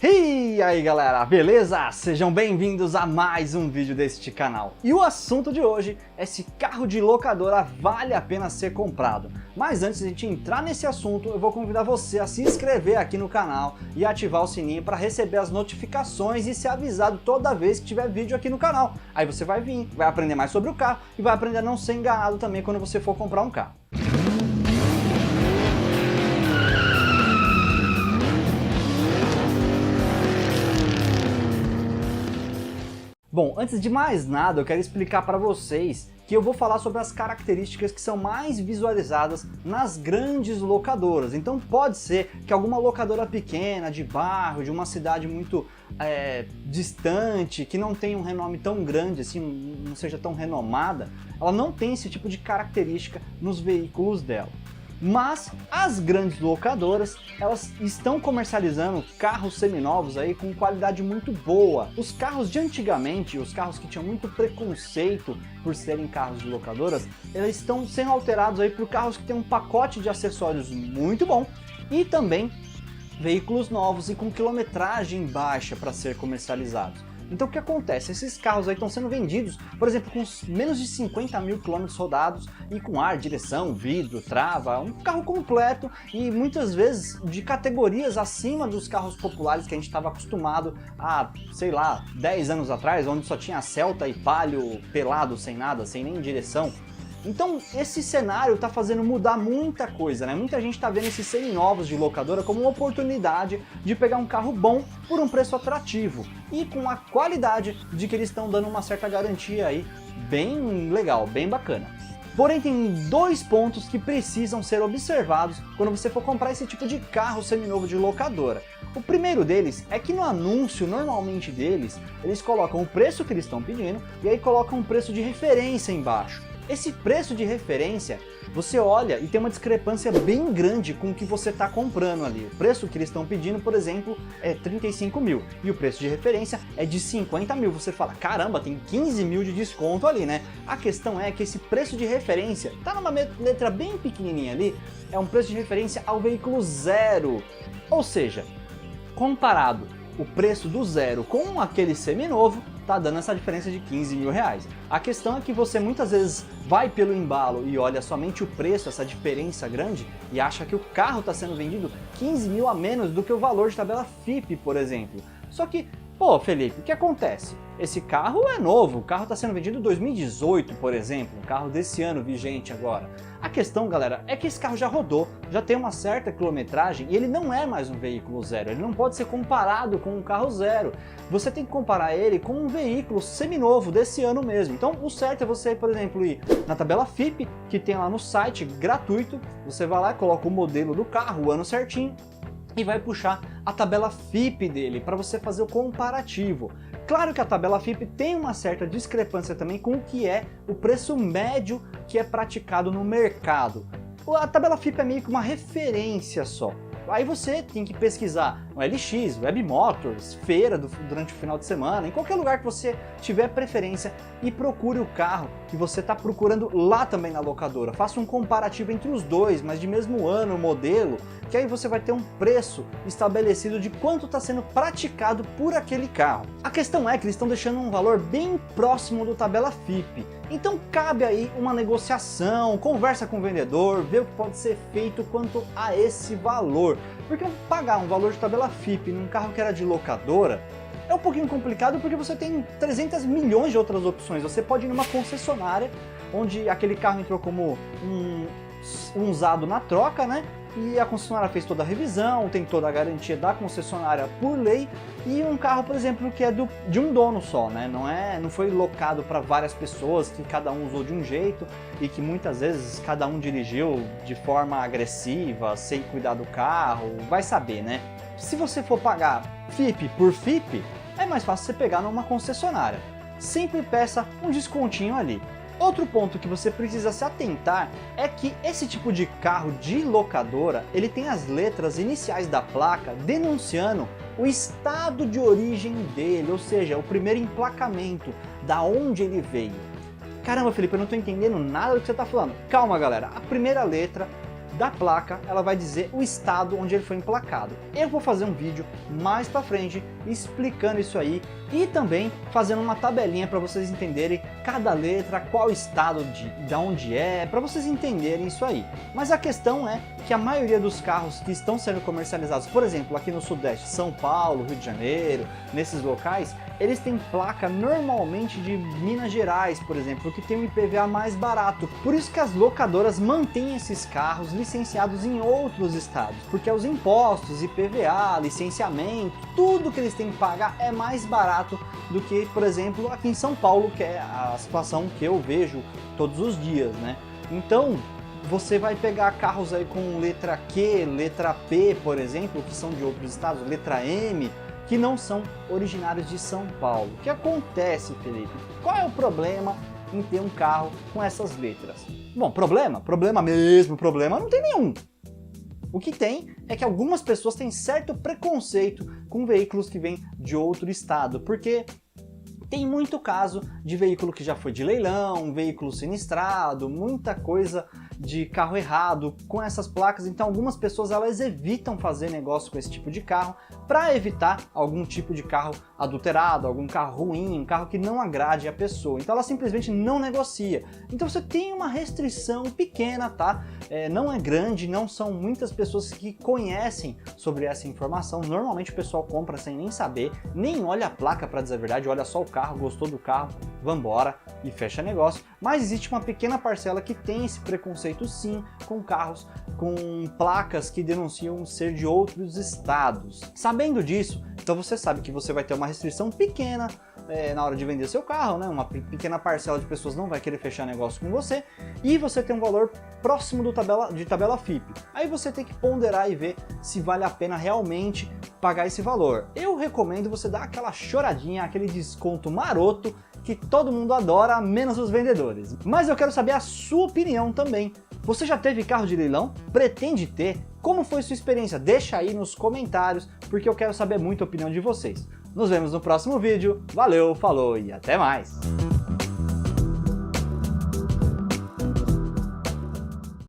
E aí galera, beleza? Sejam bem-vindos a mais um vídeo deste canal. E o assunto de hoje é se carro de locadora vale a pena ser comprado. Mas antes de a gente entrar nesse assunto, eu vou convidar você a se inscrever aqui no canal e ativar o sininho para receber as notificações e ser avisado toda vez que tiver vídeo aqui no canal. Aí você vai vir, vai aprender mais sobre o carro e vai aprender a não ser enganado também quando você for comprar um carro. Bom, antes de mais nada, eu quero explicar para vocês que eu vou falar sobre as características que são mais visualizadas nas grandes locadoras. Então pode ser que alguma locadora pequena, de bairro, de uma cidade muito distante, que não tem um renome tão grande assim, não seja tão renomada, ela não tem esse tipo de característica nos veículos dela. Mas as grandes locadoras, elas estão comercializando carros seminovos aí com qualidade muito boa. Os carros de antigamente, os carros que tinham muito preconceito por serem carros de locadoras, eles estão sendo alterados aí por carros que têm um pacote de acessórios muito bom e também veículos novos e com quilometragem baixa para ser comercializados. Então o que acontece? Esses carros aí estão sendo vendidos, por exemplo, com menos de 50 mil quilômetros rodados e com ar, direção, vidro, trava, um carro completo e muitas vezes de categorias acima dos carros populares que a gente estava acostumado há, sei lá, 10 anos atrás, onde só tinha Celta e Palio pelado, sem nada, sem nem direção. Então esse cenário está fazendo mudar muita coisa, né? Muita gente está vendo esses seminovos de locadora como uma oportunidade de pegar um carro bom por um preço atrativo e com a qualidade de que eles estão dando uma certa garantia aí, bem legal, bem bacana. Porém tem dois pontos que precisam ser observados quando você for comprar esse tipo de carro seminovo de locadora. O primeiro deles é que no anúncio normalmente deles, eles colocam o preço que eles estão pedindo e aí colocam um preço de referência embaixo. Esse preço de referência, você olha e tem uma discrepância bem grande com o que você está comprando ali. O preço que eles estão pedindo, por exemplo, é 35 mil e o preço de referência é de 50 mil. Você fala, caramba, tem 15 mil de desconto ali, né? A questão é que esse preço de referência, tá numa letra bem pequenininha ali, é um preço de referência ao veículo zero. Ou seja, comparado o preço do zero com aquele seminovo, tá dando essa diferença de 15 mil reais. A questão é que você muitas vezes vai pelo embalo e olha somente o preço, essa diferença grande, e acha que o carro está sendo vendido 15 mil a menos do que o valor de tabela FIPE, por exemplo. Só que, pô, Felipe, o que acontece? Esse carro é novo, o carro está sendo vendido em 2018, por exemplo, um carro desse ano vigente agora. A questão, galera, é que esse carro já rodou, já tem uma certa quilometragem e ele não é mais um veículo zero, ele não pode ser comparado com um carro zero. Você tem que comparar ele com um veículo seminovo desse ano mesmo. Então o certo é você, por exemplo, ir na tabela FIPE, que tem lá no site, gratuito, você vai lá, coloca o modelo do carro, o ano certinho, e vai puxar a tabela FIPE dele para você fazer o comparativo. Claro que a tabela FIPE tem uma certa discrepância também com o que é o preço médio que é praticado no mercado. A tabela FIPE é meio que uma referência só. Aí você tem que pesquisar no LX, Web Motors, feira durante o final de semana, em qualquer lugar que você tiver preferência e procure o carro que você está procurando lá também na locadora. Faça um comparativo entre os dois, mas de mesmo ano, modelo, que aí você vai ter um preço estabelecido de quanto está sendo praticado por aquele carro. A questão é que eles estão deixando um valor bem próximo do tabela FIPE. Então cabe aí uma negociação, conversa com o vendedor, ver o que pode ser feito quanto a esse valor. Porque pagar um valor de tabela FIPE num carro que era de locadora é um pouquinho complicado porque você tem 300 milhões de outras opções. Você pode ir numa concessionária onde aquele carro entrou como um usado na troca, né? E a concessionária fez toda a revisão, tem toda a garantia da concessionária por lei, e um carro, por exemplo, que é de um dono só, né? Não foi locado para várias pessoas, que cada um usou de um jeito e que muitas vezes cada um dirigiu de forma agressiva, sem cuidar do carro, vai saber, né? Se você for pagar FIPE por FIPE, é mais fácil você pegar numa concessionária. Sempre peça um descontinho ali. Outro ponto que você precisa se atentar é que esse tipo de carro de locadora, ele tem as letras iniciais da placa denunciando o estado de origem dele, ou seja, o primeiro emplacamento, da onde ele veio. Caramba, Felipe, eu não estou entendendo nada do que você está falando. Calma, galera, a primeira letra da placa, ela vai dizer o estado onde ele foi emplacado. Eu vou fazer um vídeo mais pra frente explicando isso aí e também fazendo uma tabelinha para vocês entenderem cada letra, qual estado de onde é, para vocês entenderem isso aí. Mas a questão é que a maioria dos carros que estão sendo comercializados, por exemplo, aqui no Sudeste, São Paulo, Rio de Janeiro, nesses locais, eles têm placa normalmente de Minas Gerais, por exemplo, que tem um IPVA mais barato. Por isso que as locadoras mantêm esses carros licenciados em outros estados, porque os impostos, IPVA, licenciamento, tudo que eles têm que pagar é mais barato do que, por exemplo, aqui em São Paulo, que é a situação que eu vejo todos os dias, né? Então, você vai pegar carros aí com letra Q, letra P, por exemplo, que são de outros estados, letra M, que não são originários de São Paulo. O que acontece, Felipe? Qual é o problema em ter um carro com essas letras? Bom, problema não tem nenhum. O que tem é que algumas pessoas têm certo preconceito com veículos que vêm de outro estado, porque tem muito caso de veículo que já foi de leilão, veículo sinistrado, muita coisa de carro errado com essas placas, então algumas pessoas elas evitam fazer negócio com esse tipo de carro para evitar algum tipo de carro adulterado, algum carro ruim, um carro que não agrade a pessoa, então ela simplesmente não negocia. Então você tem uma restrição pequena, tá? Não é grande, não são muitas pessoas que conhecem sobre essa informação, normalmente o pessoal compra sem nem saber, nem olha a placa para dizer a verdade, olha só o carro, gostou do carro, vambora e fecha negócio, mas existe uma pequena parcela que tem esse preconceito sim com carros com placas que denunciam ser de outros estados. Sabendo disso, então você sabe que você vai ter uma restrição pequena na hora de vender seu carro, né? Uma pequena parcela de pessoas não vai querer fechar negócio com você e você tem um valor próximo de tabela FIP. Aí você tem que ponderar e ver se vale a pena realmente pagar esse valor. Eu recomendo você dar aquela choradinha, aquele desconto maroto que todo mundo adora, menos os vendedores. Mas eu quero saber a sua opinião também. Você já teve carro de leilão? Pretende ter? Como foi sua experiência? Deixa aí nos comentários, porque eu quero saber muito a opinião de vocês. Nos vemos no próximo vídeo. Valeu, falou e até mais!